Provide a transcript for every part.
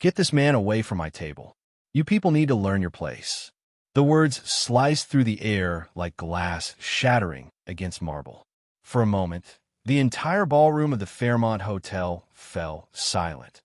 "Get this man away from my table. You people need to learn your place." The words sliced through the air like glass shattering against marble. For a moment, the entire ballroom of the Fairmont Hotel fell silent.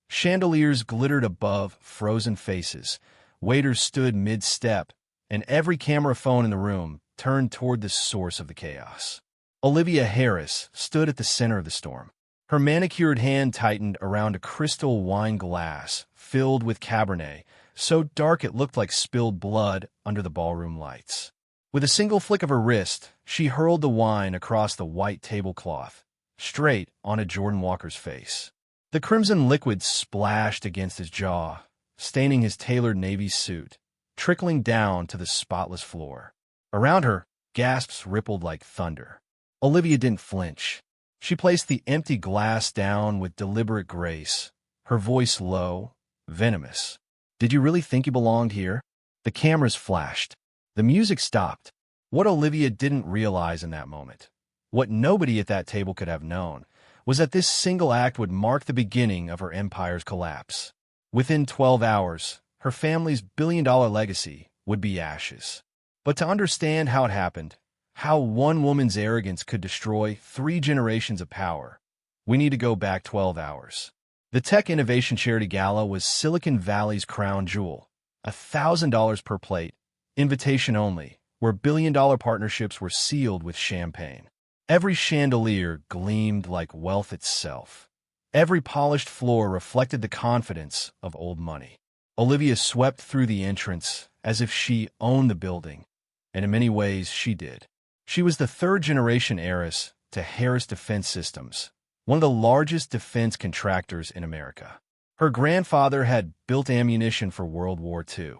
Chandeliers glittered above frozen faces, waiters stood mid-step, and every camera phone in the room turned toward the source of the chaos. Olivia Harris stood at the center of the storm. Her manicured hand tightened around a crystal wine glass filled with Cabernet, so dark it looked like spilled blood under the ballroom lights. With a single flick of her wrist, she hurled the wine across the white tablecloth, straight onto Jordan Walker's face. The crimson liquid splashed against his jaw, staining his tailored navy suit, trickling down to the spotless floor. Around her, gasps rippled like thunder. Olivia didn't flinch. She placed the empty glass down with deliberate grace, her voice low, venomous. "Did you really think you belonged here?" The cameras flashed. The music stopped. What Olivia didn't realize in that moment, what nobody at that table could have known, was that this single act would mark the beginning of her empire's collapse. Within 12 hours, her family's billion-dollar legacy would be ashes. But to understand how it happened, how one woman's arrogance could destroy 3 generations of power, we need to go back 12 hours. The Tech Innovation Charity Gala was Silicon Valley's crown jewel, $1,000 per plate, invitation only, where billion-dollar partnerships were sealed with champagne. Every chandelier gleamed like wealth itself. Every polished floor reflected the confidence of old money. Olivia swept through the entrance as if she owned the building, and in many ways she did. She was the 3rd-generation heiress to Harris Defense Systems, one of the largest defense contractors in America. Her grandfather had built ammunition for World War II.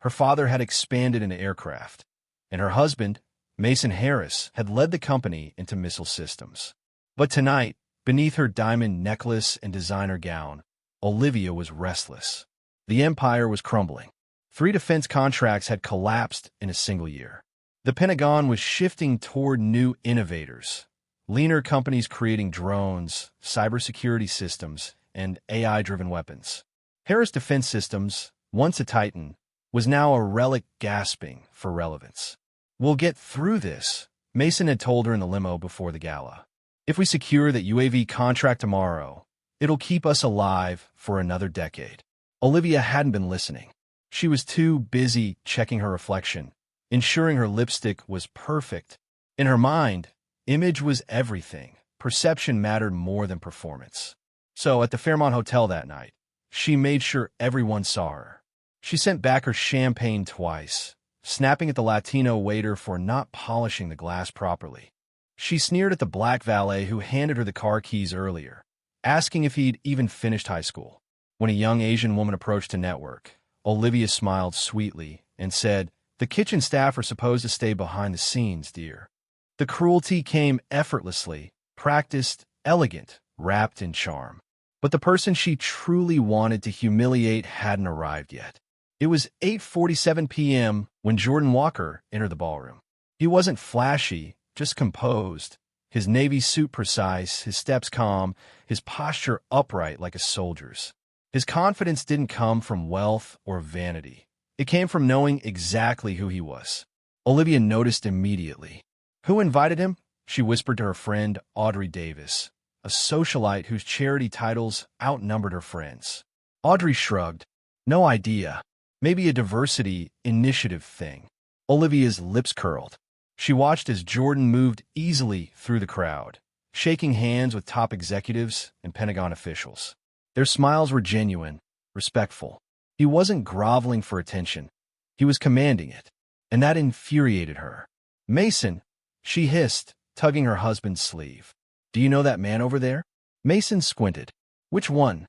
Her father had expanded into aircraft, and her husband, Mason Harris, had led the company into missile systems. But tonight, beneath her diamond necklace and designer gown, Olivia was restless. The empire was crumbling. 3 defense contracts had collapsed in a single year. The Pentagon was shifting toward new innovators, leaner companies creating drones, cybersecurity systems, and AI-driven weapons. Harris Defense Systems, once a titan, was now a relic gasping for relevance. "We'll get through this," Mason had told her in the limo before the gala. "If we secure that UAV contract tomorrow, it'll keep us alive for another decade." Olivia hadn't been listening. She was too busy checking her reflection, ensuring her lipstick was perfect. In her mind, image was everything. Perception mattered more than performance. So at the Fairmont Hotel that night, she made sure everyone saw her. She sent back her champagne twice, snapping at the Latino waiter for not polishing the glass properly. She sneered at the black valet who handed her the car keys earlier, asking if he'd even finished high school. When a young Asian woman approached to network, Olivia smiled sweetly and said, "The kitchen staff are supposed to stay behind the scenes, dear." The cruelty came effortlessly, practiced, elegant, wrapped in charm. But the person she truly wanted to humiliate hadn't arrived yet. It was 8:47 p.m. when Jordan Walker entered the ballroom. He wasn't flashy, just composed, his navy suit precise, his steps calm, his posture upright like a soldier's. His confidence didn't come from wealth or vanity. It came from knowing exactly who he was. Olivia noticed immediately. "Who invited him?" she whispered to her friend Audrey Davis, a socialite whose charity titles outnumbered her friends. Audrey shrugged. "No idea. Maybe a diversity initiative thing." Olivia's lips curled. She watched as Jordan moved easily through the crowd, shaking hands with top executives and Pentagon officials. Their smiles were genuine, respectful. He wasn't groveling for attention. He was commanding it, and that infuriated her. "Mason," she hissed, tugging her husband's sleeve. "Do you know that man over there?" Mason squinted. "Which one?"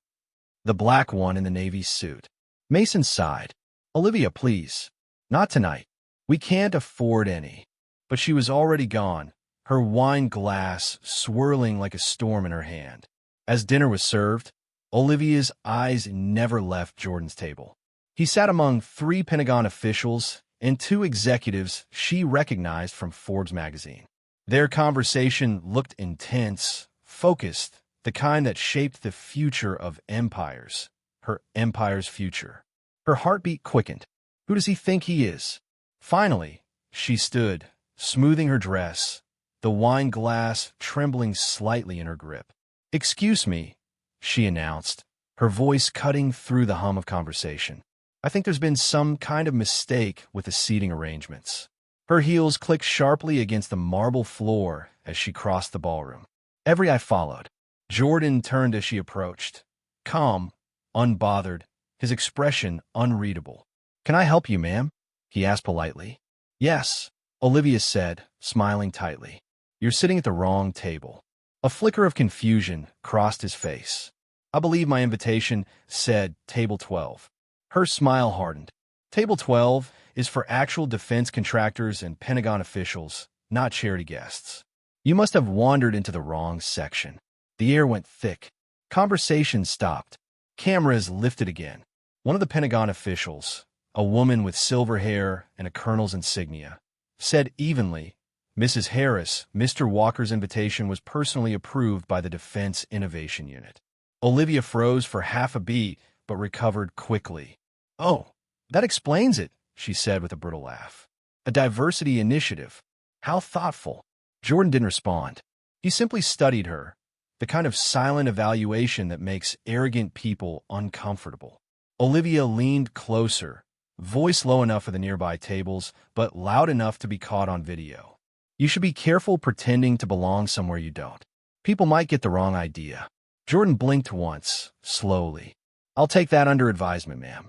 "The black one in the navy suit." Mason sighed. "Olivia, please. Not tonight. We can't afford any." But she was already gone, her wine glass swirling like a storm in her hand. As dinner was served, Olivia's eyes never left Jordan's table. He sat among 3 Pentagon officials and 2 executives she recognized from Forbes magazine. Their conversation looked intense, focused, the kind that shaped the future of empires. her empire's future. Her heartbeat quickened. Who does he think he is? Finally, she stood, smoothing her dress, the wine glass trembling slightly in her grip. "Excuse me," she announced, her voice cutting through the hum of conversation. "I think there's been some kind of mistake with the seating arrangements." Her heels clicked sharply against the marble floor as she crossed the ballroom. Every eye followed. Jordan turned as she approached, calm, unbothered, his expression unreadable. "Can I help you, ma'am?" he asked politely. "Yes," Olivia said, smiling tightly. "You're sitting at the wrong table." A flicker of confusion crossed his face. "I believe my invitation said Table 12. Her smile hardened. "Table 12 is for actual defense contractors and Pentagon officials, not charity guests. You must have wandered into the wrong section." The air went thick. Conversation stopped. Cameras lifted again. One of the Pentagon officials, a woman with silver hair and a colonel's insignia, said evenly, "Mrs. Harris, Mr. Walker's invitation was personally approved by the Defense Innovation Unit." Olivia froze for half a beat, but recovered quickly. "Oh, that explains it," she said with a brittle laugh. "A diversity initiative. How thoughtful." Jordan didn't respond. He simply studied her, the kind of silent evaluation that makes arrogant people uncomfortable. Olivia leaned closer, voice low enough for the nearby tables, but loud enough to be caught on video. "You should be careful pretending to belong somewhere you don't. People might get the wrong idea." Jordan blinked once, slowly. "I'll take that under advisement, ma'am."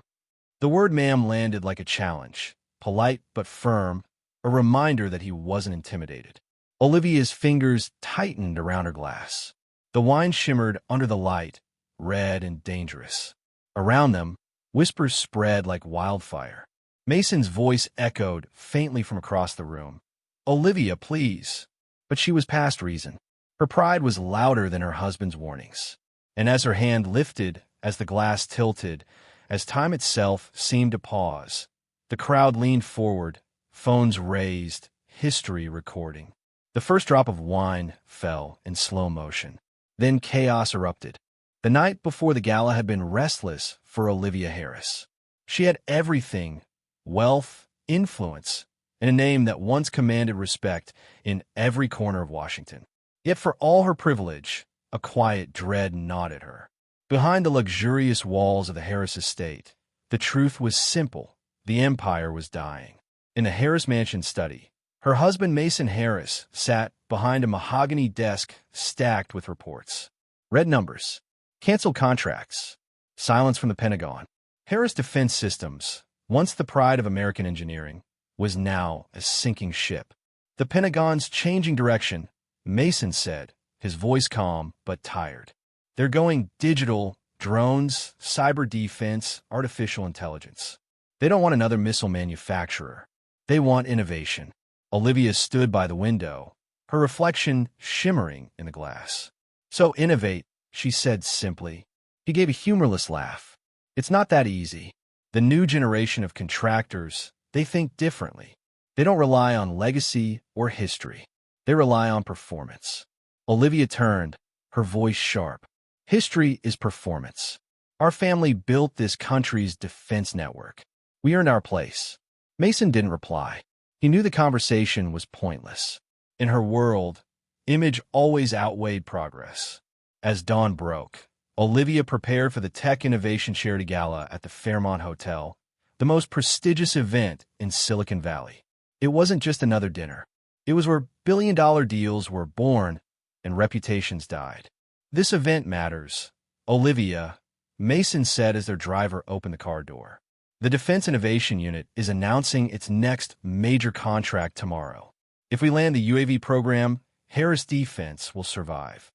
The word ma'am landed like a challenge, polite but firm, a reminder that he wasn't intimidated. Olivia's fingers tightened around her glass. The wine shimmered under the light, red and dangerous. Around them, whispers spread like wildfire. Mason's voice echoed faintly from across the room. "Olivia, please." But she was past reason. Her pride was louder than her husband's warnings. And as her hand lifted, as the glass tilted, as time itself seemed to pause, the crowd leaned forward, phones raised, history recording. The first drop of wine fell in slow motion. Then chaos erupted. The night before the gala had been restless for Olivia Harris. She had everything: wealth, influence, and a name that once commanded respect in every corner of Washington. Yet for all her privilege, a quiet dread gnawed at her. Behind the luxurious walls of the Harris estate, the truth was simple: the empire was dying. In the Harris mansion study, her husband Mason Harris sat behind a mahogany desk stacked with reports. Red numbers, canceled contracts, silence from the Pentagon. Harris Defense Systems, once the pride of American engineering, was now a sinking ship. "The Pentagon's changing direction," Mason said, his voice calm but tired. "They're going digital, drones, cyber defense, artificial intelligence. They don't want another missile manufacturer. They want innovation." Olivia stood by the window, her reflection shimmering in the glass. "So innovate," she said simply. He gave a humorless laugh. "It's not that easy. The new generation of contractors, they think differently. They don't rely on legacy or history. They rely on performance." Olivia turned, her voice sharp. "History is performance. Our family built this country's defense network. We earned our place." Mason didn't reply. He knew the conversation was pointless. In her world, image always outweighed progress. As dawn broke, Olivia prepared for the Tech Innovation Charity Gala at the Fairmont Hotel, the most prestigious event in Silicon Valley. It wasn't just another dinner. It was where billion-dollar deals were born and reputations died. "This event matters, Olivia," Mason said as their driver opened the car door. "The Defense Innovation Unit is announcing its next major contract tomorrow. If we land the UAV program, Harris Defense will survive."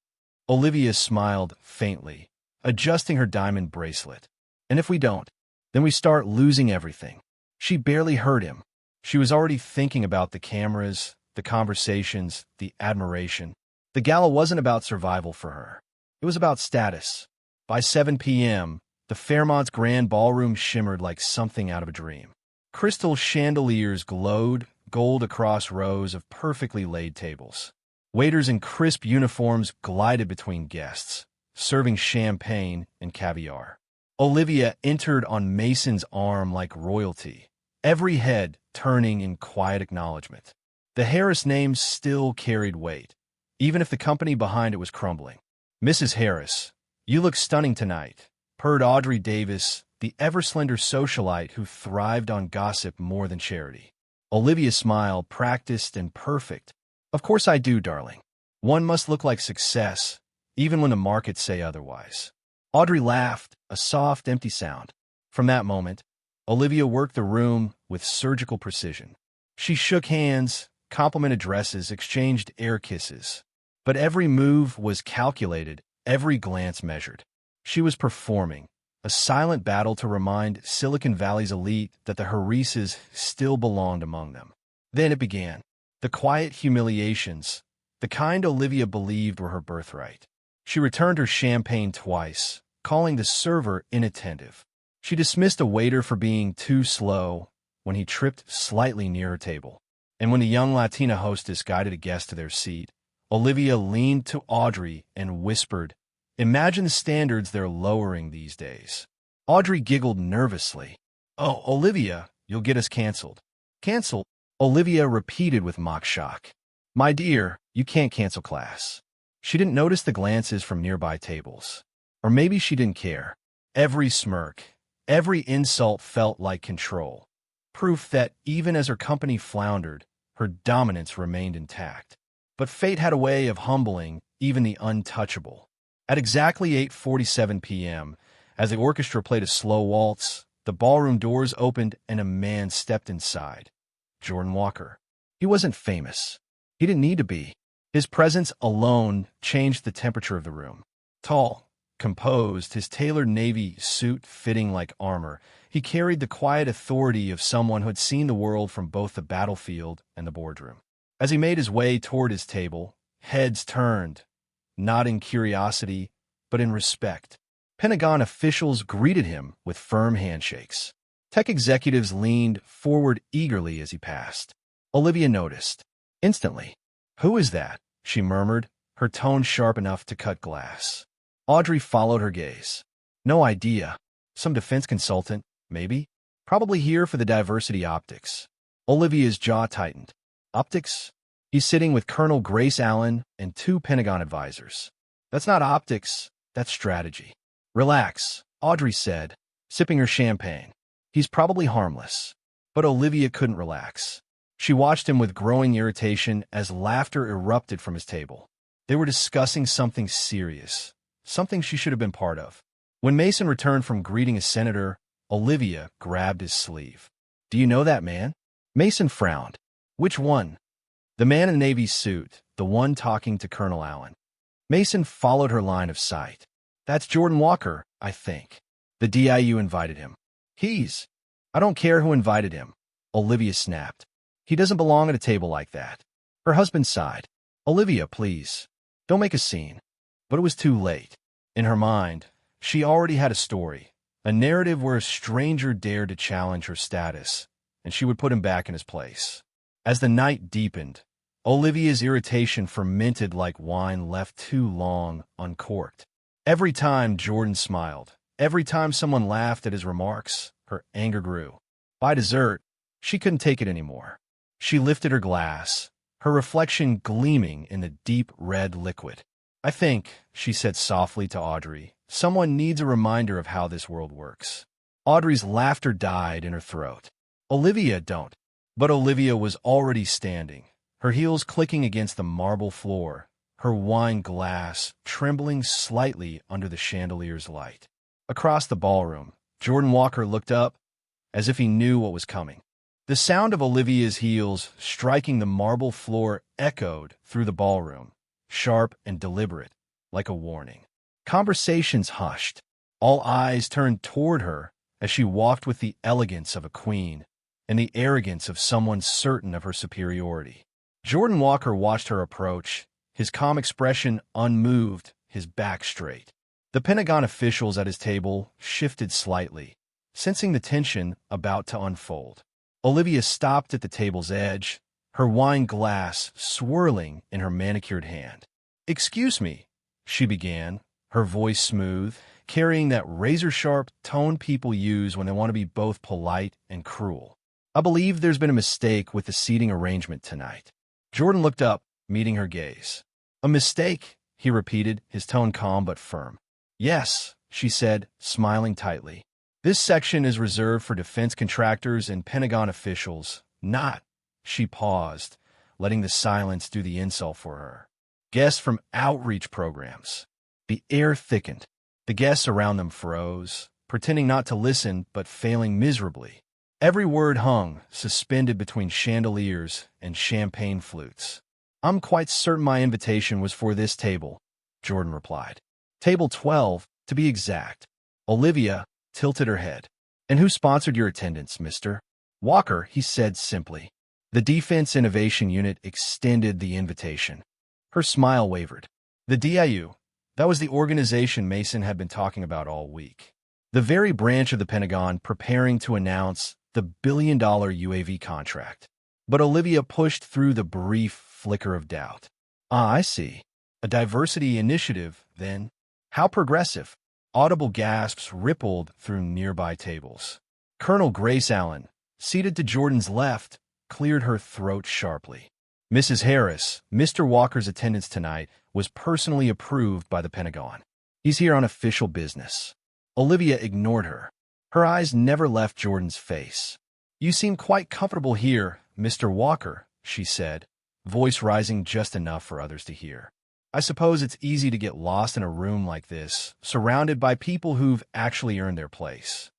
Olivia smiled faintly, adjusting her diamond bracelet. "And if we don't, then we start losing everything." She barely heard him. She was already thinking about the cameras, the conversations, the admiration. The gala wasn't about survival for her. It was about status. By 7 p.m., the Fairmont's grand ballroom shimmered like something out of a dream. Crystal chandeliers glowed, gold across rows of perfectly laid tables. Waiters in crisp uniforms glided between guests, serving champagne and caviar. Olivia entered on Mason's arm like royalty, every head turning in quiet acknowledgement. The Harris name still carried weight, even if the company behind it was crumbling. "Mrs. Harris, you look stunning tonight," purred Audrey Davis, the ever-slender socialite who thrived on gossip more than charity. Olivia smiled, practiced and perfect. "Of course I do, darling. One must look like success, even when the markets say otherwise." Audrey laughed, a soft, empty sound. From that moment, Olivia worked the room with surgical precision. She shook hands, complimented dresses, exchanged air kisses. But every move was calculated, every glance measured. She was performing, a silent battle to remind Silicon Valley's elite that the Harrises still belonged among them. Then it began. The quiet humiliations, the kind Olivia believed were her birthright. She returned her champagne twice, calling the server inattentive. She dismissed a waiter for being too slow when he tripped slightly near her table. And when the young Latina hostess guided a guest to their seat, Olivia leaned to Audrey and whispered, "Imagine the standards they're lowering these days." Audrey giggled nervously. "Oh, Olivia, you'll get us canceled." "Cancel?" Olivia repeated with mock shock. "My dear, you can't cancel class." She didn't notice the glances from nearby tables. Or maybe she didn't care. Every smirk, every insult felt like control. Proof that even as her company floundered, her dominance remained intact. But fate had a way of humbling even the untouchable. At exactly 8:47 p.m., as the orchestra played a slow waltz, the ballroom doors opened and a man stepped inside. Jordan Walker. He wasn't famous. He didn't need to be. His presence alone changed the temperature of the room. Tall, composed, his tailored navy suit fitting like armor, he carried the quiet authority of someone who had seen the world from both the battlefield and the boardroom. As he made his way toward his table, heads turned, not in curiosity, but in respect. Pentagon officials greeted him with firm handshakes. Tech executives leaned forward eagerly as he passed. Olivia noticed. Instantly. "Who is that?" she murmured, her tone sharp enough to cut glass. Audrey followed her gaze. "No idea. Some defense consultant, maybe? Probably here for the diversity optics." Olivia's jaw tightened. "Optics?" "He's sitting with Colonel Grace Allen and 2 Pentagon advisors." "That's not optics, that's strategy." "Relax," Audrey said, sipping her champagne. "He's probably harmless." But Olivia couldn't relax. She watched him with growing irritation as laughter erupted from his table. They were discussing something serious, something she should have been part of. When Mason returned from greeting a senator, Olivia grabbed his sleeve. "Do you know that man?" Mason frowned. "Which one?" "The man in the Navy suit, the one talking to Colonel Allen." Mason followed her line of sight. "That's Jordan Walker, I think. The DIU invited him." I don't care who invited him," Olivia snapped. "He doesn't belong at a table like that." Her husband sighed. "Olivia, please. Don't make a scene." But it was too late. In her mind, she already had a story, a narrative where a stranger dared to challenge her status, and she would put him back in his place. As the night deepened, Olivia's irritation fermented like wine left too long uncorked. Every time Jordan smiled, every time someone laughed at his remarks, her anger grew. By dessert, she couldn't take it anymore. She lifted her glass, her reflection gleaming in the deep red liquid. "I think," she said softly to Audrey, "someone needs a reminder of how this world works." Audrey's laughter died in her throat. "Olivia, don't." But Olivia was already standing, her heels clicking against the marble floor, her wine glass trembling slightly under the chandelier's light. Across the ballroom, Jordan Walker looked up, as if he knew what was coming. The sound of Olivia's heels striking the marble floor echoed through the ballroom, sharp and deliberate, like a warning. Conversations hushed. All eyes turned toward her as she walked with the elegance of a queen and the arrogance of someone certain of her superiority. Jordan Walker watched her approach, his calm expression unmoved, his back straight. The Pentagon officials at his table shifted slightly, sensing the tension about to unfold. Olivia stopped at the table's edge, her wine glass swirling in her manicured hand. "Excuse me," she began, her voice smooth, carrying that razor-sharp tone people use when they want to be both polite and cruel. I believe there's been a mistake with the seating arrangement tonight. Jordan looked up, meeting her gaze. A mistake, he repeated, his tone calm but firm. Yes, she said, smiling tightly. This section is reserved for defense contractors and Pentagon officials, not. She paused, letting the silence do the insult for her. Guests from outreach programs. The air thickened. The guests around them froze, pretending not to listen but failing miserably. Every word hung, suspended between chandeliers and champagne flutes. I'm quite certain my invitation was for this table, Jordan replied. Table 12, to be exact. Olivia tilted her head. And who sponsored your attendance, Mr. Walker? He said simply. The Defense Innovation Unit extended the invitation. Her smile wavered. The DIU, that was the organization Mason had been talking about all week. The very branch of the Pentagon preparing to announce the billion-dollar UAV contract. But Olivia pushed through the brief flicker of doubt. Ah, I see. A diversity initiative, then. How progressive. Audible gasps rippled through nearby tables. Colonel Grace Allen, seated to Jordan's left, cleared her throat sharply. Mrs. Harris, Mr. Walker's attendance tonight was personally approved by the Pentagon. He's here on official business. Olivia ignored her. Her eyes never left Jordan's face. You seem quite comfortable here, Mr. Walker, she said, voice rising just enough for others to hear. I suppose it's easy to get lost in a room like this, surrounded by people who've actually earned their place.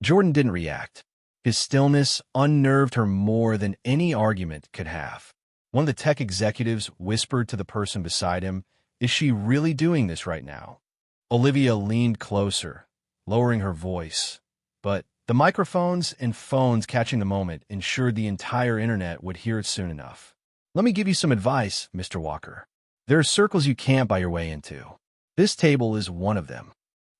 Jordan didn't react. His stillness unnerved her more than any argument could have. One of the tech executives whispered to the person beside him, "Is she really doing this right now?" Olivia leaned closer, lowering her voice, but the microphones and phones catching the moment ensured the entire internet would hear it soon enough. Let me give you some advice, Mr. Walker. There are circles you can't buy your way into. This table is one of them.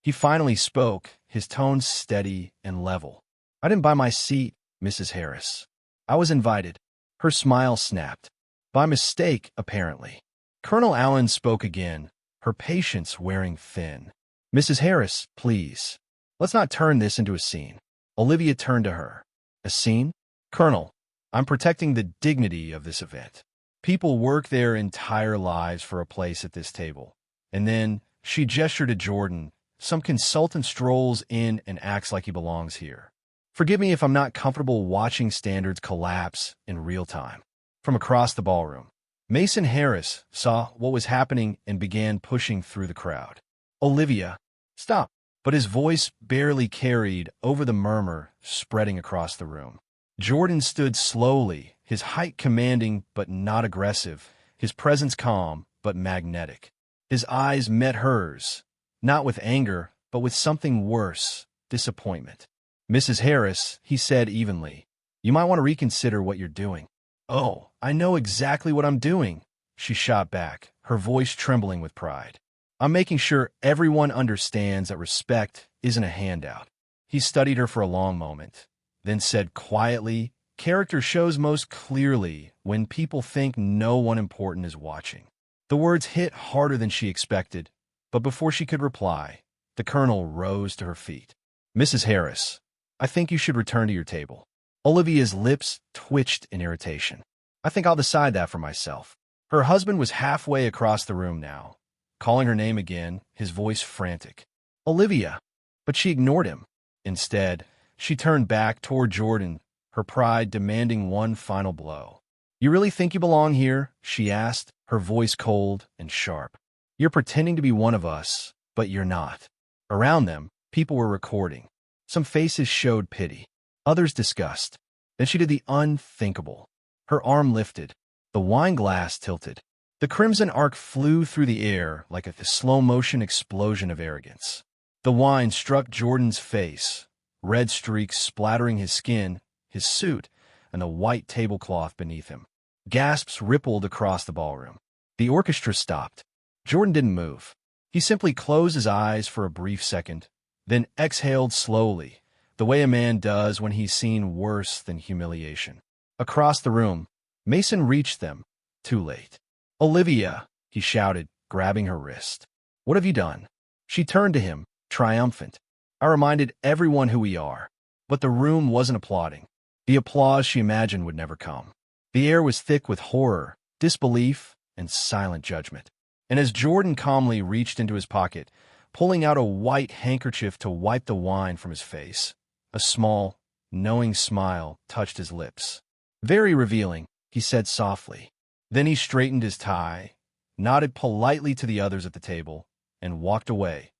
He finally spoke, his tone steady and level. I didn't buy my seat, Mrs. Harris. I was invited. Her smile snapped. By mistake, apparently. Colonel Allen spoke again, her patience wearing thin. Mrs. Harris, please. Let's not turn this into a scene. Olivia turned to her. A scene? Colonel, I'm protecting the dignity of this event. People work their entire lives for a place at this table. And then, she gestured to Jordan, some consultant strolls in and acts like he belongs here. Forgive me if I'm not comfortable watching standards collapse in real time. From across the ballroom, Mason Harris saw what was happening and began pushing through the crowd. Olivia, stop. But his voice barely carried over the murmur spreading across the room. Jordan stood slowly, his height commanding but not aggressive, his presence calm but magnetic. His eyes met hers, not with anger, but with something worse, disappointment. Mrs. Harris, he said evenly, you might want to reconsider what you're doing. Oh, I know exactly what I'm doing, she shot back, her voice trembling with pride. I'm making sure everyone understands that respect isn't a handout. He studied her for a long moment, then said quietly, character shows most clearly when people think no one important is watching. The words hit harder than she expected, but before she could reply, the colonel rose to her feet. Mrs. Harris, I think you should return to your table. Olivia's lips twitched in irritation. I think I'll decide that for myself. Her husband was halfway across the room now, calling her name again, his voice frantic. Olivia! But she ignored him. Instead, she turned back toward Jordan, her pride demanding one final blow. You really think you belong here? She asked, her voice cold and sharp. You're pretending to be one of us, but you're not. Around them, people were recording. Some faces showed pity, others disgust. Then she did the unthinkable. Her arm lifted, the wine glass tilted. The crimson arc flew through the air like a slow-motion explosion of arrogance. The wine struck Jordan's face, red streaks splattering his skin, his suit, and the white tablecloth beneath him. Gasps rippled across the ballroom. The orchestra stopped. Jordan didn't move. He simply closed his eyes for a brief second, then exhaled slowly, the way a man does when he's seen worse than humiliation. Across the room, Mason reached them, too late. Olivia, he shouted, grabbing her wrist. What have you done? She turned to him, triumphant. I reminded everyone who we are. But the room wasn't applauding. The applause she imagined would never come. The air was thick with horror, disbelief, and silent judgment. And as Jordan calmly reached into his pocket, pulling out a white handkerchief to wipe the wine from his face, a small, knowing smile touched his lips. Very revealing, he said softly. Then he straightened his tie, nodded politely to the others at the table, and walked away,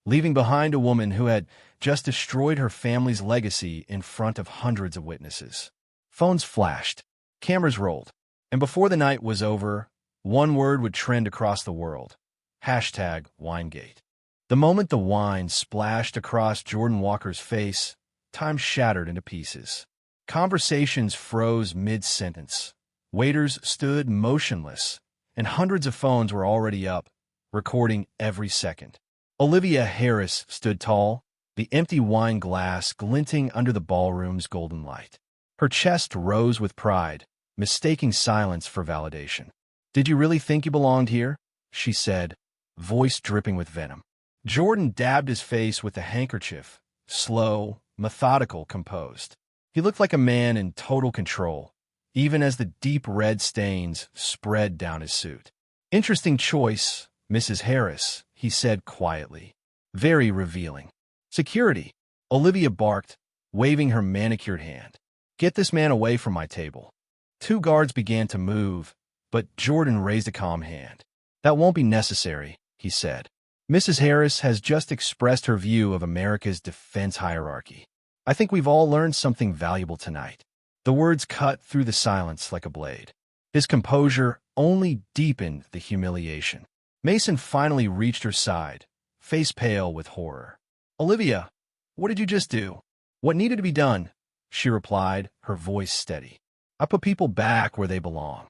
leaving behind a woman who had just destroyed her family's legacy in front of hundreds of witnesses. Phones flashed, cameras rolled, and before the night was over, one word would trend across the world: #Winegate. The moment the wine splashed across Jordan Walker's face, time shattered into pieces. Conversations froze mid-sentence. Waiters stood motionless, and hundreds of phones were already up, recording every second. Olivia Harris stood tall, the empty wine glass glinting under the ballroom's golden light. Her chest rose with pride, mistaking silence for validation. "Did you really think you belonged here?" she said, voice dripping with venom. Jordan dabbed his face with the handkerchief, slow, methodical, composed. He looked like a man in total control, even as the deep red stains spread down his suit. "Interesting choice, Mrs. Harris," he said quietly. "Very revealing." "Security," Olivia barked, waving her manicured hand. "Get this man away from my table." Two guards began to move, but Jordan raised a calm hand. "That won't be necessary," he said. "Mrs. Harris has just expressed her view of America's defense hierarchy. I think we've all learned something valuable tonight." The words cut through the silence like a blade. His composure only deepened the humiliation. Mason finally reached her side, face pale with horror. "Olivia, what did you just do?" "What needed to be done," she replied, her voice steady. "I put people back where they belong."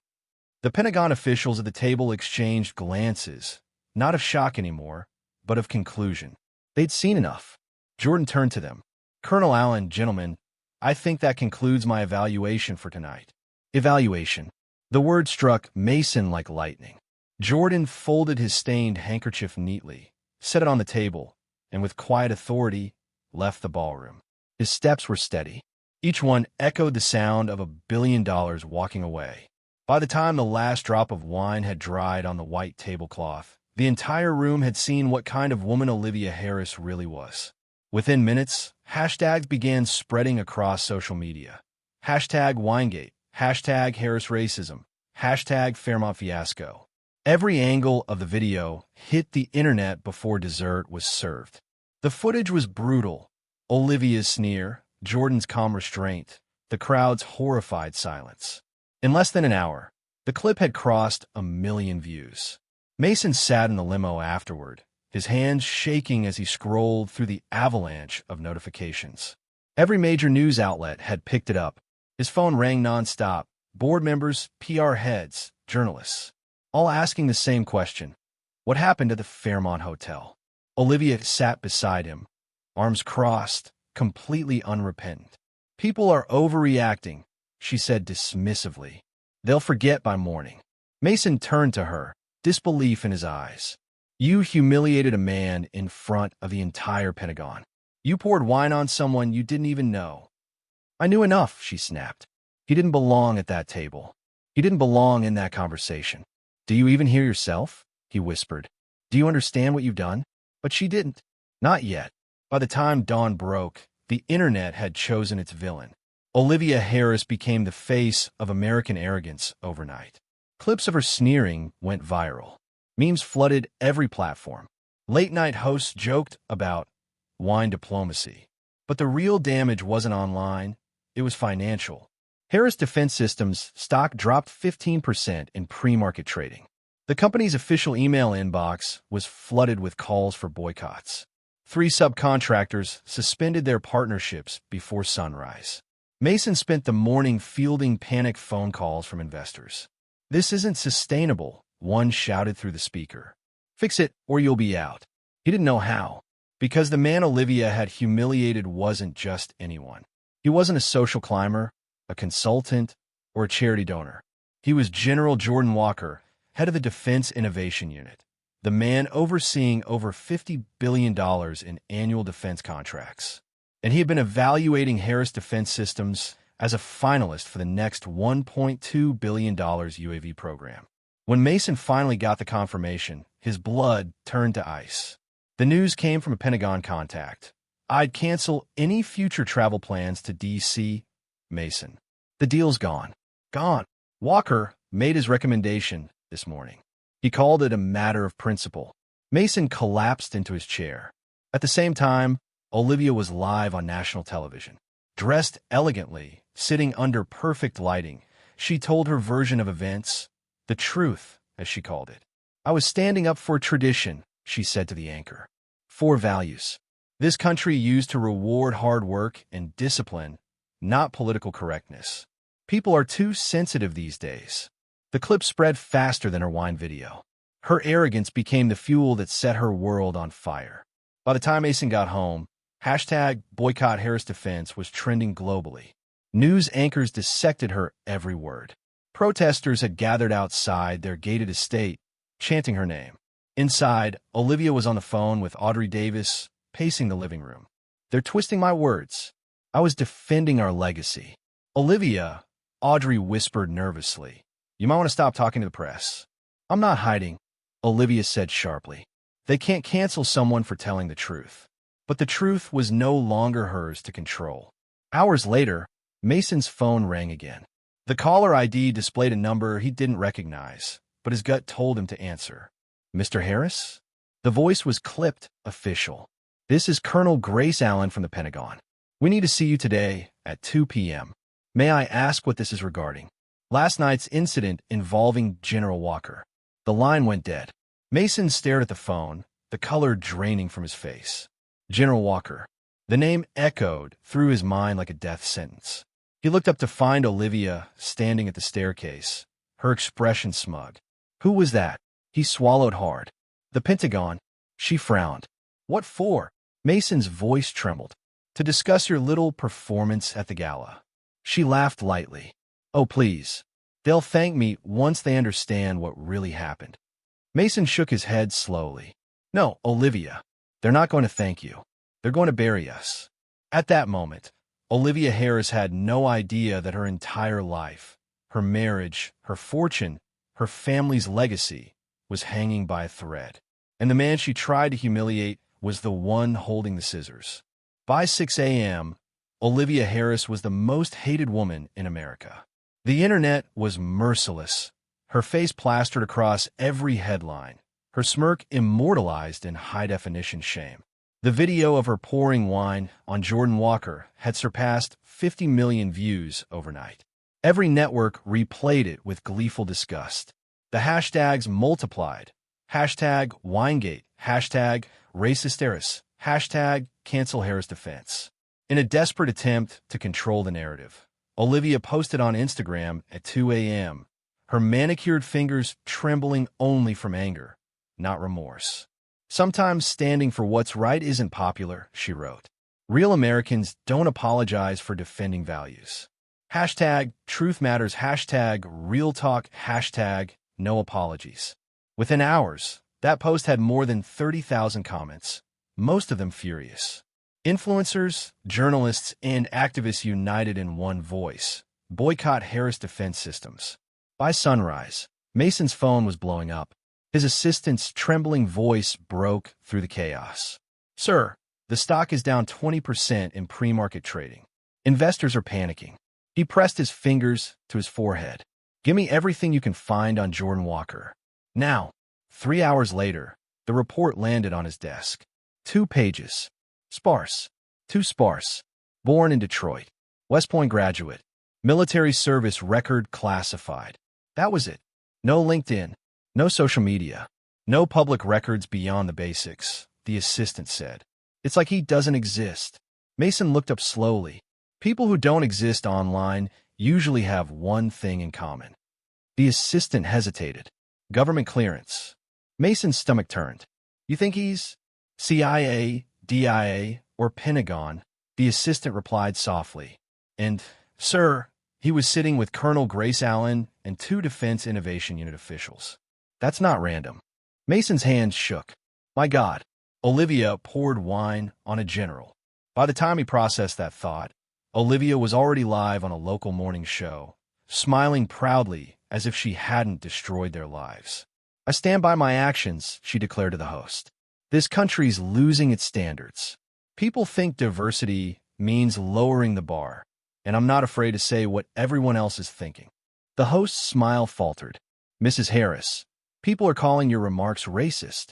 The Pentagon officials at the table exchanged glances, not of shock anymore, but of conclusion. They'd seen enough. Jordan turned to them. "Colonel Allen, gentlemen, I think that concludes my evaluation for tonight." Evaluation. The word struck Mason like lightning. Jordan folded his stained handkerchief neatly, set it on the table, and with quiet authority, left the ballroom. His steps were steady. Each one echoed the sound of $1 billion walking away. By the time the last drop of wine had dried on the white tablecloth, the entire room had seen what kind of woman Olivia Harris really was. Within minutes, hashtags began spreading across social media. #Winegate, #Harris Racism, #Fairmont Fiasco. Every angle of the video hit the internet before dessert was served. The footage was brutal. Olivia's sneer, Jordan's calm restraint, the crowd's horrified silence. In less than an hour, the clip had crossed 1 million views. Mason sat in the limo afterward, his hands shaking as he scrolled through the avalanche of notifications. Every major news outlet had picked it up. His phone rang nonstop. Board members, PR heads, journalists, all asking the same question: what happened to the Fairmont Hotel? Olivia sat beside him, arms crossed, completely unrepentant. "People are overreacting," she said dismissively. "They'll forget by morning." Mason turned to her, disbelief in his eyes. "You humiliated a man in front of the entire Pentagon. You poured wine on someone you didn't even know." "I knew enough," she snapped. "He didn't belong at that table. He didn't belong in that conversation." "Do you even hear yourself?" he whispered. "Do you understand what you've done?" But she didn't. Not yet. By the time dawn broke, the internet had chosen its villain. Olivia Harris became the face of American arrogance overnight. Clips of her sneering went viral. Memes flooded every platform. Late-night hosts joked about wine diplomacy. But the real damage wasn't online, it was financial. Harris Defense Systems stock dropped 15% in pre-market trading. The company's official email inbox was flooded with calls for boycotts. 3 subcontractors suspended their partnerships before sunrise. Mason spent the morning fielding panicked phone calls from investors. "This isn't sustainable," one shouted through the speaker. "Fix it or you'll be out." He didn't know how, because the man Olivia had humiliated wasn't just anyone. He wasn't a social climber, a consultant, or a charity donor. He was General Jordan Walker, head of the Defense Innovation Unit, the man overseeing over $50 billion in annual defense contracts. And he had been evaluating Harris Defense Systems as a finalist for the next $1.2 billion UAV program. When Mason finally got the confirmation, his blood turned to ice. The news came from a Pentagon contact. "I'd cancel any future travel plans to D.C., Mason. The deal's gone." Gone. Walker made his recommendation this morning. He called it a matter of principle. Mason collapsed into his chair. At the same time, Olivia was live on national television. Dressed elegantly, sitting under perfect lighting, she told her version of events, the truth, as she called it. "I was standing up for tradition," she said to the anchor. "For values. This country used to reward hard work and discipline, not political correctness. People are too sensitive these days." The clip spread faster than her wine video. Her arrogance became the fuel that set her world on fire. By the time Mason got home, hashtag boycott Harris Defense was trending globally. News anchors dissected her every word. Protesters had gathered outside their gated estate, chanting her name. Inside, Olivia was on the phone with Audrey Davis, pacing the living room. "They're twisting my words. I was defending our legacy." "Olivia," Audrey whispered nervously, "you might want to stop talking to the press." "I'm not hiding," Olivia said sharply. "They can't cancel someone for telling the truth." But the truth was no longer hers to control. Hours later, Mason's phone rang again. The caller ID displayed a number he didn't recognize, but his gut told him to answer. "Mr. Harris?" The voice was clipped, official. "This is Colonel Grace Allen from the Pentagon. We need to see you today at 2 p.m. May I ask what this is regarding?" "Last night's incident involving General Walker." The line went dead. Mason stared at the phone, the color draining from his face. General Walker. The name echoed through his mind like a death sentence. He looked up to find Olivia standing at the staircase, her expression smug. "Who was that?" He swallowed hard. "The Pentagon." She frowned. "What for?" Mason's voice trembled. "To discuss your little performance at the gala." She laughed lightly. "Oh, please. They'll thank me once they understand what really happened." Mason shook his head slowly. "No, Olivia. They're not going to thank you. They're going to bury us." At that moment, Olivia Harris had no idea that her entire life, her marriage, her fortune, her family's legacy was hanging by a thread. And the man she tried to humiliate was the one holding the scissors. By 6 a.m., Olivia Harris was the most hated woman in America. The internet was merciless, her face plastered across every headline, her smirk immortalized in high-definition shame. The video of her pouring wine on Jordan Walker had surpassed 50 million views overnight. Every network replayed it with gleeful disgust. The hashtags multiplied. Hashtag Winegate, hashtag Racisteris, hashtag Cancel Harris Defense. In a desperate attempt to control the narrative, Olivia posted on Instagram at 2 a.m., her manicured fingers trembling only from anger, not remorse. "Sometimes standing for what's right isn't popular," she wrote. "Real Americans don't apologize for defending values." Hashtag Truth Matters, hashtag Real Talk, hashtag No Apologies. Within hours, that post had more than 30,000 comments, most of them furious. Influencers, journalists, and activists united in one voice: boycott Harris Defense Systems. By sunrise, Mason's phone was blowing up. His assistant's trembling voice broke through the chaos. "Sir, the stock is down 20% in pre-market trading. Investors are panicking." He pressed his fingers to his forehead. "Give me everything you can find on Jordan Walker." Now, 3 hours later, the report landed on his desk. 2 pages. Sparse. Too sparse. Born in Detroit. West Point graduate. Military service record classified. That was it. No LinkedIn. No social media. No public records beyond the basics, the assistant said. "It's like he doesn't exist." Mason looked up slowly. People who don't exist online usually have one thing in common. The assistant hesitated. "Government clearance." Mason's stomach turned. "You think he's CIA, DIA, or Pentagon?" The assistant replied softly. "And, sir, he was sitting with Colonel Grace Allen and 2 Defense Innovation Unit officials." "That's not random." Mason's hands shook. My God. Olivia poured wine on a general. By the time he processed that thought, Olivia was already live on a local morning show, smiling proudly as if she hadn't destroyed their lives. I stand by my actions, she declared to the host. This country's losing its standards. People think diversity means lowering the bar, and I'm not afraid to say what everyone else is thinking. The host's smile faltered. Mrs. Harris, people are calling your remarks racist.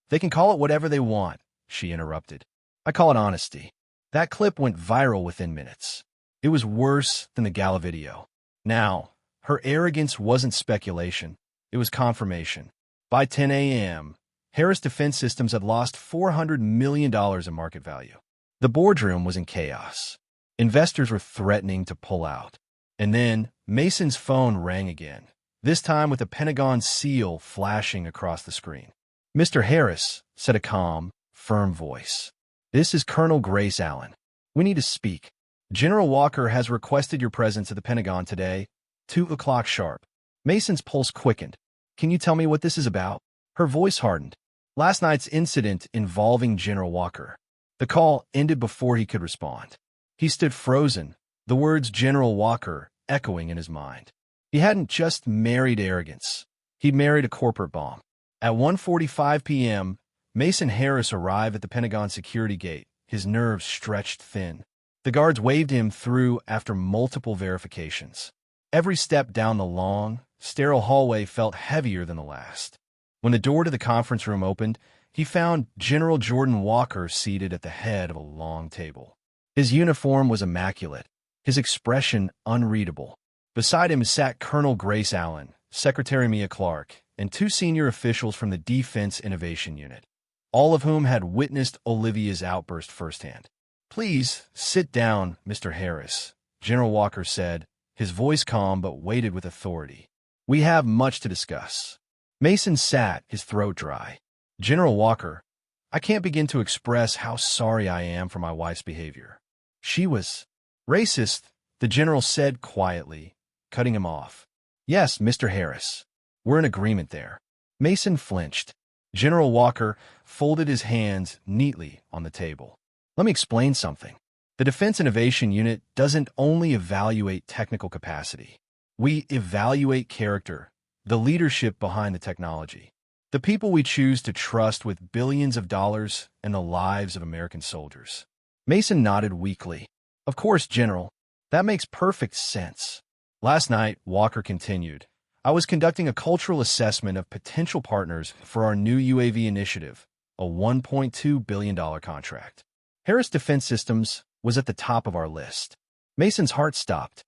They can call it whatever they want, she interrupted. I call it honesty. That clip went viral within minutes. It was worse than the gala video. Now, her arrogance wasn't speculation. It was confirmation. By 10 a.m., Harris Defense Systems had lost $400 million in market value. The boardroom was in chaos. Investors were threatening to pull out. And then Mason's phone rang again, this time with the Pentagon seal flashing across the screen. Mr. Harris, said a calm, firm voice. This is Colonel Grace Allen. We need to speak. General Walker has requested your presence at the Pentagon today, 2 o'clock sharp. Mason's pulse quickened. Can you tell me what this is about? Her voice hardened. Last night's incident involving General Walker. The call ended before he could respond. He stood frozen, the words General Walker echoing in his mind. He hadn't just married arrogance. He'd married a corporate bomb. At 1:45 p.m., Mason Harris arrived at the Pentagon security gate, his nerves stretched thin. The guards waved him through after multiple verifications. Every step down the long, sterile hallway felt heavier than the last. When the door to the conference room opened, he found General Jordan Walker seated at the head of a long table. His uniform was immaculate, his expression unreadable. Beside him sat Colonel Grace Allen, Secretary Mia Clark, and 2 senior officials from the Defense Innovation Unit, all of whom had witnessed Olivia's outburst firsthand. Please sit down, Mr. Harris, General Walker said, his voice calm but weighted with authority. We have much to discuss. Mason sat, his throat dry. General Walker, I can't begin to express how sorry I am for my wife's behavior. She was racist, the general said quietly, cutting him off. Yes, Mr. Harris. We're in agreement there. Mason flinched. General Walker folded his hands neatly on the table. Let me explain something. The Defense Innovation Unit doesn't only evaluate technical capacity. We evaluate character, the leadership behind the technology, the people we choose to trust with billions of dollars and the lives of American soldiers. Mason nodded weakly. Of course, General. That makes perfect sense. Last night, Walker continued, I was conducting a cultural assessment of potential partners for our new UAV initiative, a $1.2 billion contract. Harris Defense Systems was at the top of our list. Mason's heart stopped.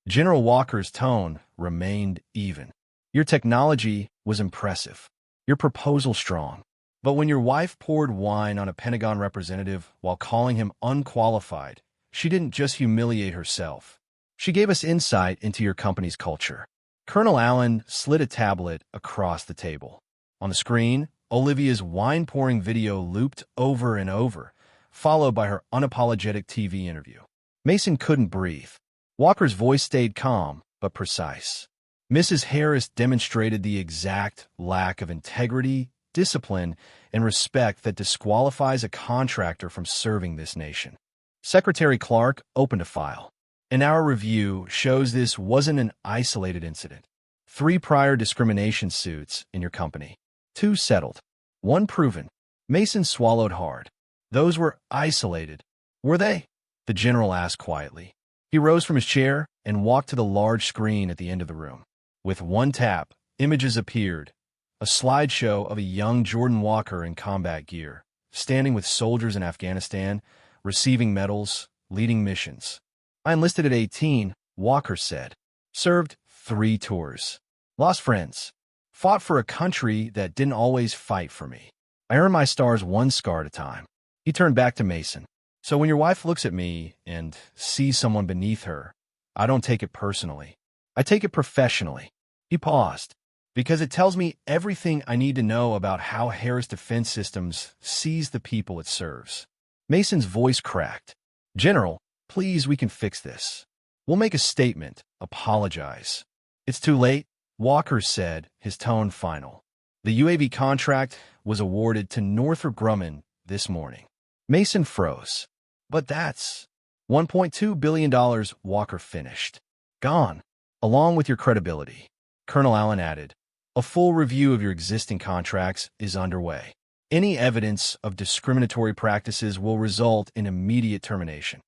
General Walker's tone remained even. Your technology was impressive. Your proposal strong. But when your wife poured wine on a Pentagon representative while calling him unqualified, she didn't just humiliate herself. She gave us insight into your company's culture. Colonel Allen slid a tablet across the table. On the screen, Olivia's wine-pouring video looped over and over, followed by her unapologetic TV interview. Mason couldn't breathe. Walker's voice stayed calm, but precise. Mrs. Harris demonstrated the exact lack of integrity, discipline, and respect that disqualifies a contractor from serving this nation. Secretary Clark opened a file. And our review shows this wasn't an isolated incident. 3 prior discrimination suits in your company. 2 settled. 1 proven. Mason swallowed hard. Those were isolated. Were they? The general asked quietly. He rose from his chair and walked to the large screen at the end of the room. With 1 tap, images appeared. A slideshow of a young Jordan Walker in combat gear, standing with soldiers in Afghanistan, receiving medals, leading missions. I enlisted at 18, Walker said. Served 3 tours. Lost friends. Fought for a country that didn't always fight for me. I earned my stars 1 scar at a time. He turned back to Mason. So when your wife looks at me and sees someone beneath her, I don't take it personally. I take it professionally. He paused. Because it tells me everything I need to know about how Harris Defense Systems sees the people it serves. Mason's voice cracked. General, please, we can fix this. We'll make a statement, apologize. It's too late, Walker said, his tone final. The UAV contract was awarded to Northrop Grumman this morning. Mason froze. But that's $1.2 billion, Walker finished. Gone, along with your credibility. Colonel Allen added, a full review of your existing contracts is underway. Any evidence of discriminatory practices will result in immediate termination.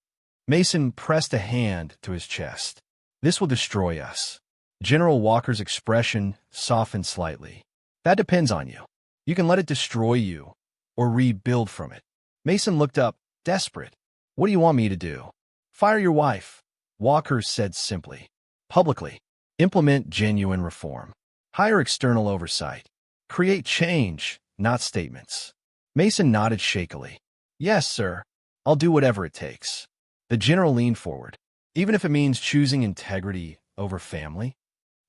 Mason pressed a hand to his chest. This will destroy us. General Walker's expression softened slightly. That depends on you. You can let it destroy you, or rebuild from it. Mason looked up, desperate. What do you want me to do? Fire your wife, Walker said simply. Publicly. Implement genuine reform. Hire external oversight. Create change, not statements. Mason nodded shakily. Yes, sir. I'll do whatever it takes. The general leaned forward. Even if it means choosing integrity over family?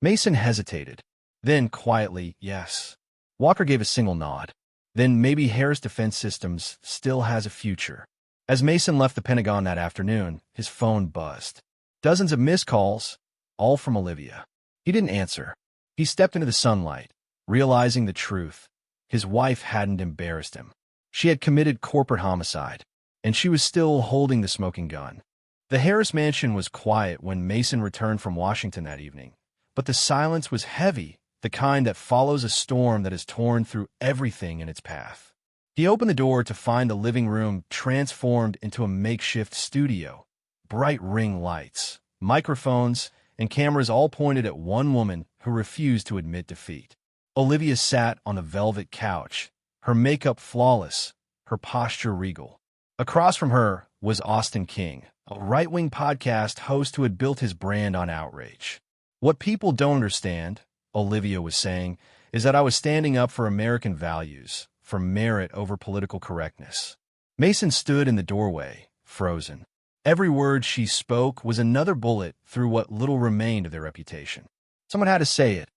Mason hesitated. Then, quietly, yes. Walker gave a single nod. Then maybe Harris Defense Systems still has a future. As Mason left the Pentagon that afternoon, his phone buzzed. Dozens of missed calls, all from Olivia. He didn't answer. He stepped into the sunlight, realizing the truth. His wife hadn't embarrassed him. She had committed corporate homicide, and she was still holding the smoking gun. The Harris mansion was quiet when Mason returned from Washington that evening, but the silence was heavy, the kind that follows a storm that has torn through everything in its path. He opened the door to find the living room transformed into a makeshift studio. Bright ring lights, microphones, and cameras all pointed at one woman who refused to admit defeat. Olivia sat on the velvet couch, her makeup flawless, her posture regal. Across from her was Austin King, a right-wing podcast host who had built his brand on outrage. What people don't understand, Olivia was saying, is that I was standing up for American values, for merit over political correctness. Mason stood in the doorway, frozen. Every word she spoke was another bullet through what little remained of their reputation. Someone had to say it,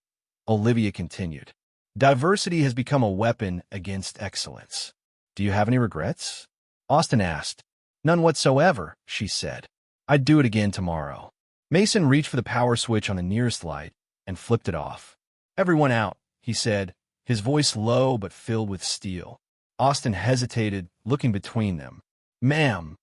Olivia continued. Diversity has become a weapon against excellence. Do you have any regrets? Austin asked. None whatsoever, she said. I'd do it again tomorrow. Mason reached for the power switch on the nearest light and flipped it off. Everyone out, he said, his voice low but filled with steel. Austin hesitated, looking between them. Ma'am.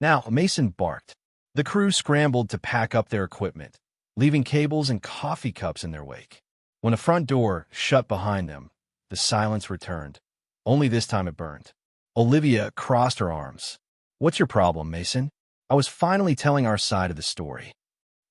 Now, Mason barked. The crew scrambled to pack up their equipment, leaving cables and coffee cups in their wake. When the front door shut behind them, the silence returned. Only this time it burned. Olivia crossed her arms. What's your problem, Mason? I was finally telling our side of the story.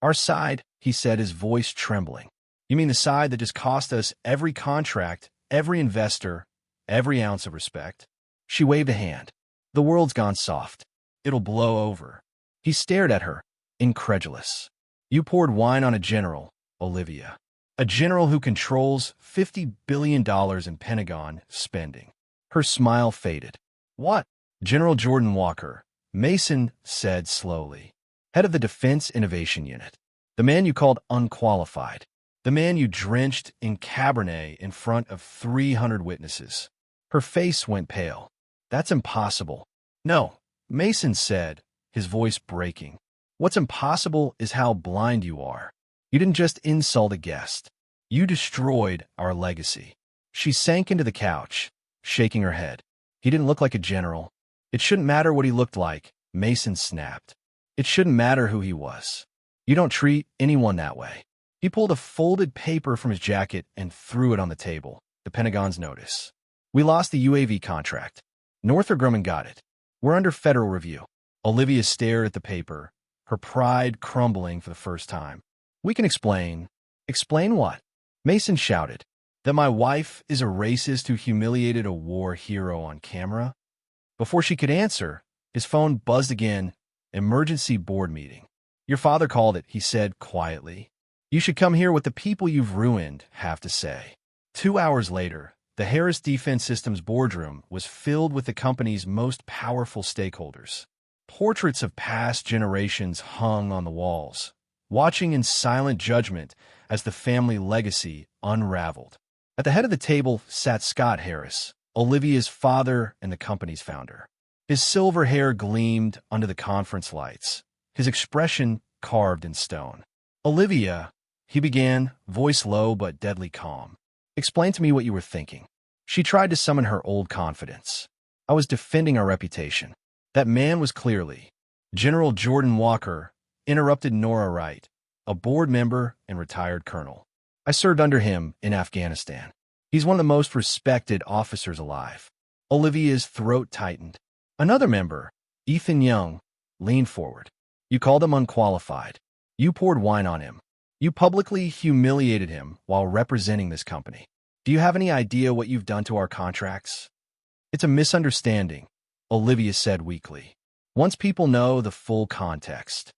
Our side, he said, his voice trembling. You mean the side that just cost us every contract, every investor, every ounce of respect? She waved a hand. The world's gone soft. It'll blow over. He stared at her, incredulous. You poured wine on a general, Olivia. A general who controls $50 billion in Pentagon spending. Her smile faded. What? General Jordan Walker, Mason said slowly. Head of the Defense Innovation Unit. The man you called unqualified. The man you drenched in Cabernet in front of 300 witnesses. Her face went pale. That's impossible. No, Mason said, his voice breaking. What's impossible is how blind you are. You didn't just insult a guest. You destroyed our legacy. She sank into the couch, shaking her head. He didn't look like a general. It shouldn't matter what he looked like, Mason snapped. It shouldn't matter who he was. You don't treat anyone that way. He pulled a folded paper from his jacket and threw it on the table, the Pentagon's notice. We lost the UAV contract. Northrop Grumman got it. We're under federal review. Olivia stared at the paper, her pride crumbling for the first time. We can explain. Explain what? Mason shouted. That my wife is a racist who humiliated a war hero on camera? Before she could answer, his phone buzzed again. Emergency board meeting. Your father called it, he said quietly. You should come hear what the people you've ruined have to say. 2 hours later, the Harris Defense Systems boardroom was filled with the company's most powerful stakeholders. Portraits of past generations hung on the walls, watching in silent judgment as the family legacy unraveled. At the head of the table sat Scott Harris, Olivia's father and the company's founder. His silver hair gleamed under the conference lights, his expression carved in stone. Olivia, he began, voice low but deadly calm. Explain to me what you were thinking. She tried to summon her old confidence. I was defending our reputation. That man was clearly General Jordan Walker, interrupted Nora Wright, a board member and retired colonel. I served under him in Afghanistan. He's one of the most respected officers alive. Olivia's throat tightened. Another member, Ethan Young, leaned forward. You called him unqualified. You poured wine on him. You publicly humiliated him while representing this company. Do you have any idea what you've done to our contracts? It's a misunderstanding, Olivia said weakly. Once people know the full context.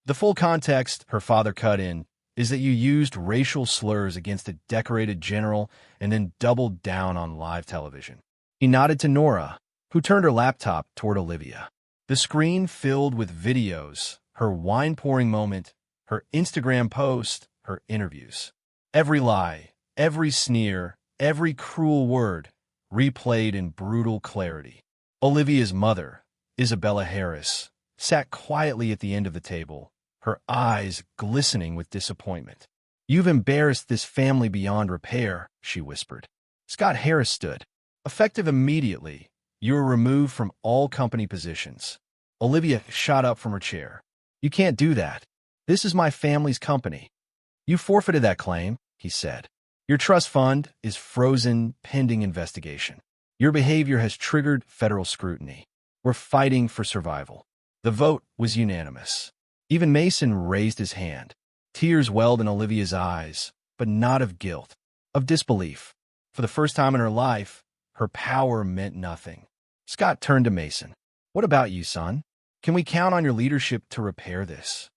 The full context, her father cut in, is that you used racial slurs against a decorated general and then doubled down on live television. He nodded to Nora, who turned her laptop toward Olivia. The screen filled with videos, her wine-pouring moment, her Instagram post, her interviews. Every lie, every sneer, every cruel word, replayed in brutal clarity. Olivia's mother, Isabella Harris, sat quietly at the end of the table, her eyes glistening with disappointment. You've embarrassed this family beyond repair, she whispered. Scott Harris stood. Effective immediately, you were removed from all company positions. Olivia shot up from her chair. You can't do that. This is my family's company. You forfeited that claim, he said. Your trust fund is frozen pending investigation. Your behavior has triggered federal scrutiny. We're fighting for survival. The vote was unanimous. Even Mason raised his hand. Tears welled in Olivia's eyes, but not of guilt, of disbelief. For the first time in her life, her power meant nothing. Scott turned to Mason. What about you, son? Can we count on your leadership to repair this?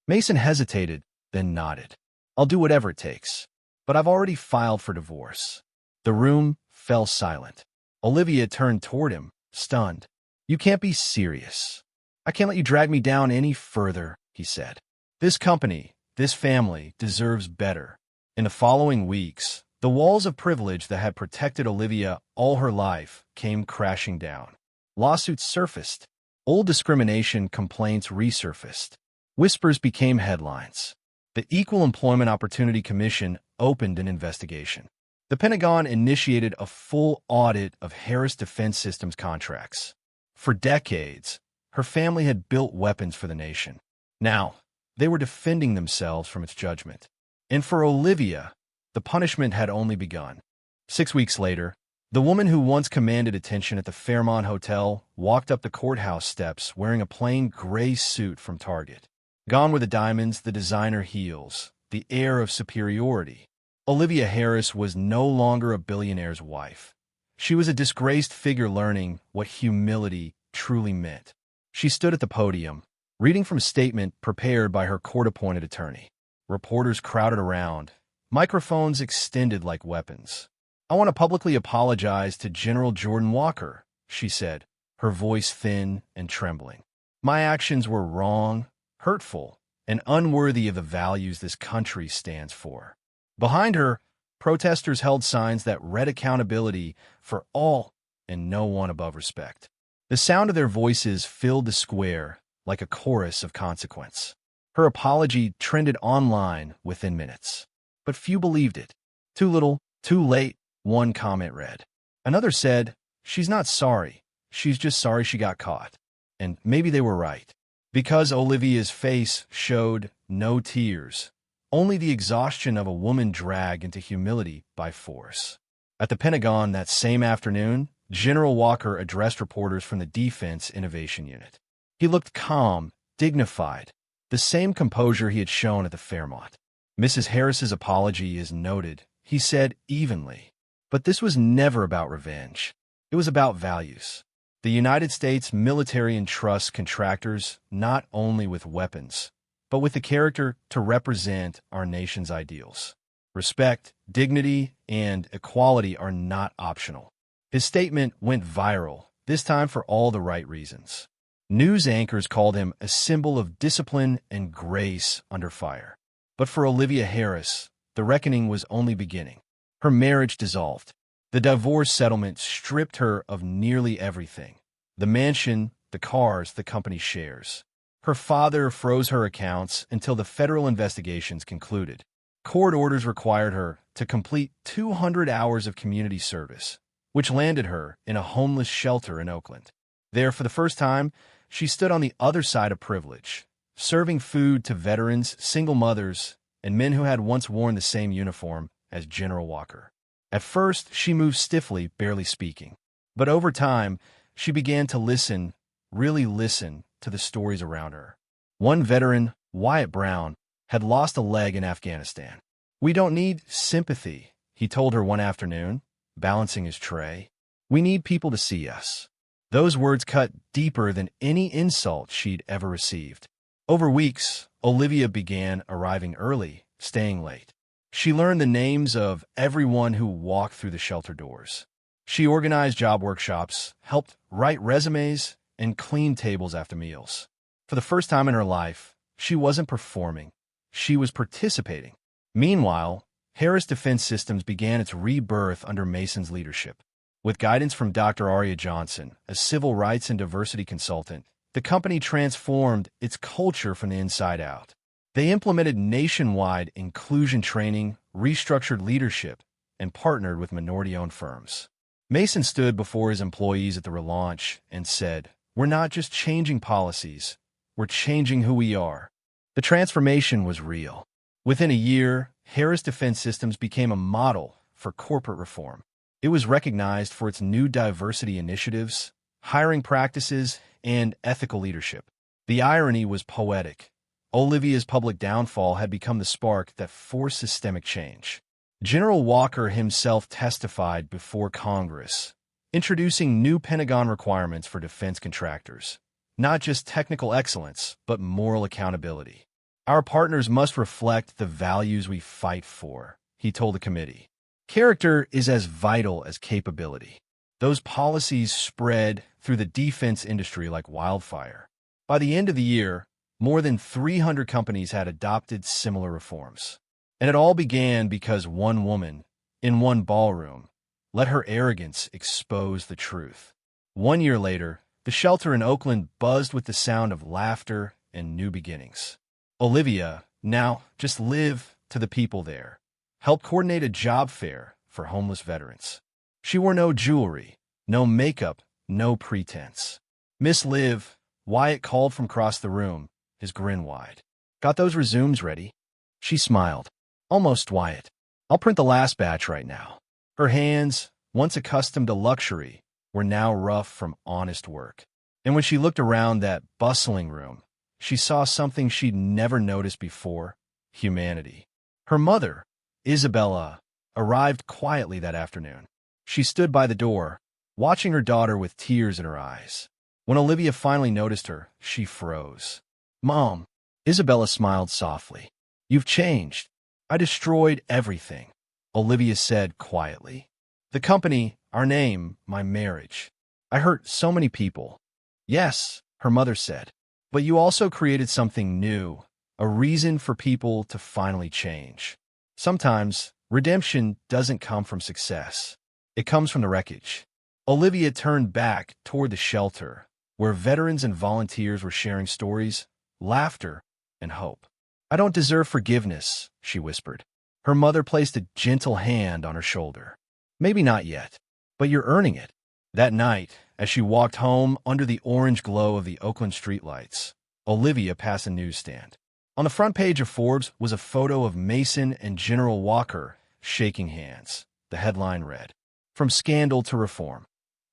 Mason hesitated, then nodded. I'll do whatever it takes, but I've already filed for divorce. The room fell silent. Olivia turned toward him, stunned. You can't be serious. I can't let you drag me down any further, he said. This company, this family, deserves better. In the following weeks, the walls of privilege that had protected Olivia all her life came crashing down. Lawsuits surfaced. Old discrimination complaints resurfaced. Whispers became headlines. The Equal Employment Opportunity Commission opened an investigation. The Pentagon initiated a full audit of Harris Defense Systems contracts. For decades, her family had built weapons for the nation. Now, they were defending themselves from its judgment. And for Olivia, the punishment had only begun. 6 weeks later, the woman who once commanded attention at the Fairmont Hotel walked up the courthouse steps wearing a plain gray suit from Target. Gone were the diamonds, the designer heels, the air of superiority. Olivia Harris was no longer a billionaire's wife. She was a disgraced figure learning what humility truly meant. She stood at the podium, reading from a statement prepared by her court-appointed attorney. Reporters crowded around, microphones extended like weapons. I want to publicly apologize to General Jordan Walker, she said, her voice thin and trembling. My actions were wrong, hurtful, and unworthy of the values this country stands for. Behind her, protesters held signs that read accountability for all and no one above respect. The sound of their voices filled the square like a chorus of consequence. Her apology trended online within minutes. But few believed it. Too little, too late, one comment read. Another said, she's not sorry. She's just sorry she got caught. And maybe they were right. Because Olivia's face showed no tears, only the exhaustion of a woman dragged into humility by force. At the Pentagon that same afternoon, General Walker addressed reporters from the Defense Innovation Unit. He looked calm, dignified, the same composure he had shown at the Fairmont. Mrs. Harris's apology is noted, he said evenly. But this was never about revenge. It was about values. The United States military entrusts contractors not only with weapons, but with the character to represent our nation's ideals. Respect, dignity, and equality are not optional. His statement went viral, this time for all the right reasons. News anchors called him a symbol of discipline and grace under fire. But for Olivia Harris, the reckoning was only beginning. Her marriage dissolved. The divorce settlement stripped her of nearly everything. The mansion, the cars, the company shares. Her father froze her accounts until the federal investigations concluded. Court orders required her to complete 200 hours of community service, which landed her in a homeless shelter in Oakland. There, for the first time, she stood on the other side of privilege, serving food to veterans, single mothers, and men who had once worn the same uniform as General Walker. At first, she moved stiffly, barely speaking. But over time, she began to listen, really listen, to the stories around her. One veteran, Wyatt Brown, had lost a leg in Afghanistan. "We don't need sympathy," he told her one afternoon, balancing his tray. "We need people to see us." Those words cut deeper than any insult she'd ever received. Over weeks, Olivia began arriving early, staying late. She learned the names of everyone who walked through the shelter doors. She organized job workshops, helped write resumes, and cleaned tables after meals. For the first time in her life, she wasn't performing. She was participating. Meanwhile, Harris Defense Systems began its rebirth under Mason's leadership. With guidance from Dr. Aria Johnson, a civil rights and diversity consultant, the company transformed its culture from the inside out. They implemented nationwide inclusion training, restructured leadership, and partnered with minority-owned firms. Mason stood before his employees at the relaunch and said, "We're not just changing policies, we're changing who we are." The transformation was real. Within a year, Harris Defense Systems became a model for corporate reform. It was recognized for its new diversity initiatives, hiring practices, and ethical leadership. The irony was poetic. Olivia's public downfall had become the spark that forced systemic change. General Walker himself testified before Congress, introducing new Pentagon requirements for defense contractors. Not just technical excellence, but moral accountability. "Our partners must reflect the values we fight for," he told the committee. Character is as vital as capability. Those policies spread through the defense industry like wildfire. By the end of the year, more than 300 companies had adopted similar reforms. And it all began because one woman, in one ballroom, let her arrogance expose the truth. 1 year later, the shelter in Oakland buzzed with the sound of laughter and new beginnings. Olivia, now just live to the people there, helped coordinate a job fair for homeless veterans. She wore no jewelry, no makeup, no pretense. "Miss Liv," Wyatt called from across the room, his grin wide. "Got those resumes ready?" She smiled. "Almost, Wyatt. I'll print the last batch right now." Her hands, once accustomed to luxury, were now rough from honest work. And when she looked around that bustling room, she saw something she'd never noticed before: humanity. Her mother, Isabella, arrived quietly that afternoon. She stood by the door, watching her daughter with tears in her eyes. When Olivia finally noticed her, she froze. "Mom," Isabella smiled softly. "You've changed. I destroyed everything," Olivia said quietly. "The company, our name, my marriage. I hurt so many people." "Yes," her mother said, "but you also created something new, a reason for people to finally change. Sometimes, redemption doesn't come from success. It comes from the wreckage." Olivia turned back toward the shelter, where veterans and volunteers were sharing stories, laughter, and hope. "I don't deserve forgiveness," she whispered. Her mother placed a gentle hand on her shoulder. "Maybe not yet, but you're earning it." That night, as she walked home under the orange glow of the Oakland streetlights, Olivia passed a newsstand. On the front page of Forbes was a photo of Mason and General Walker shaking hands. The headline read, "From Scandal to Reform: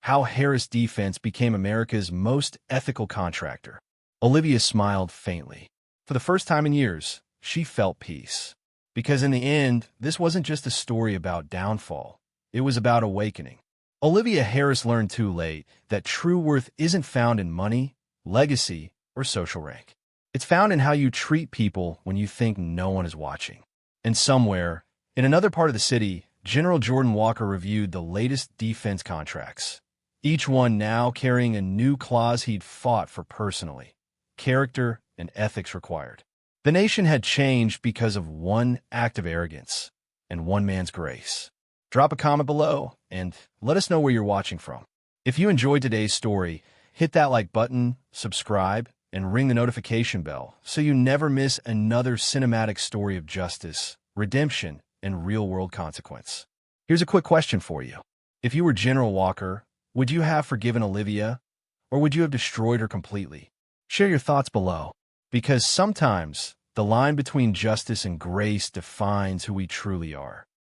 How Harris Defense Became America's Most Ethical Contractor." Olivia smiled faintly. For the first time in years, she felt peace. Because in the end, this wasn't just a story about downfall. It was about awakening. Olivia Harris learned too late that true worth isn't found in money, legacy, or social rank. It's found in how you treat people when you think no one is watching. And somewhere, in another part of the city, General Jordan Walker reviewed the latest defense contracts, each one now carrying a new clause he'd fought for personally: character and ethics required. The nation had changed because of one act of arrogance and one man's grace. Drop a comment below and let us know where you're watching from. If you enjoyed today's story, hit that like button, subscribe, and ring the notification bell so you never miss another cinematic story of justice, redemption, and real-world consequence. Here's a quick question for you. If you were General Walker, would you have forgiven Olivia, or would you have destroyed her completely? Share your thoughts below, because sometimes the line between justice and grace defines who we truly are.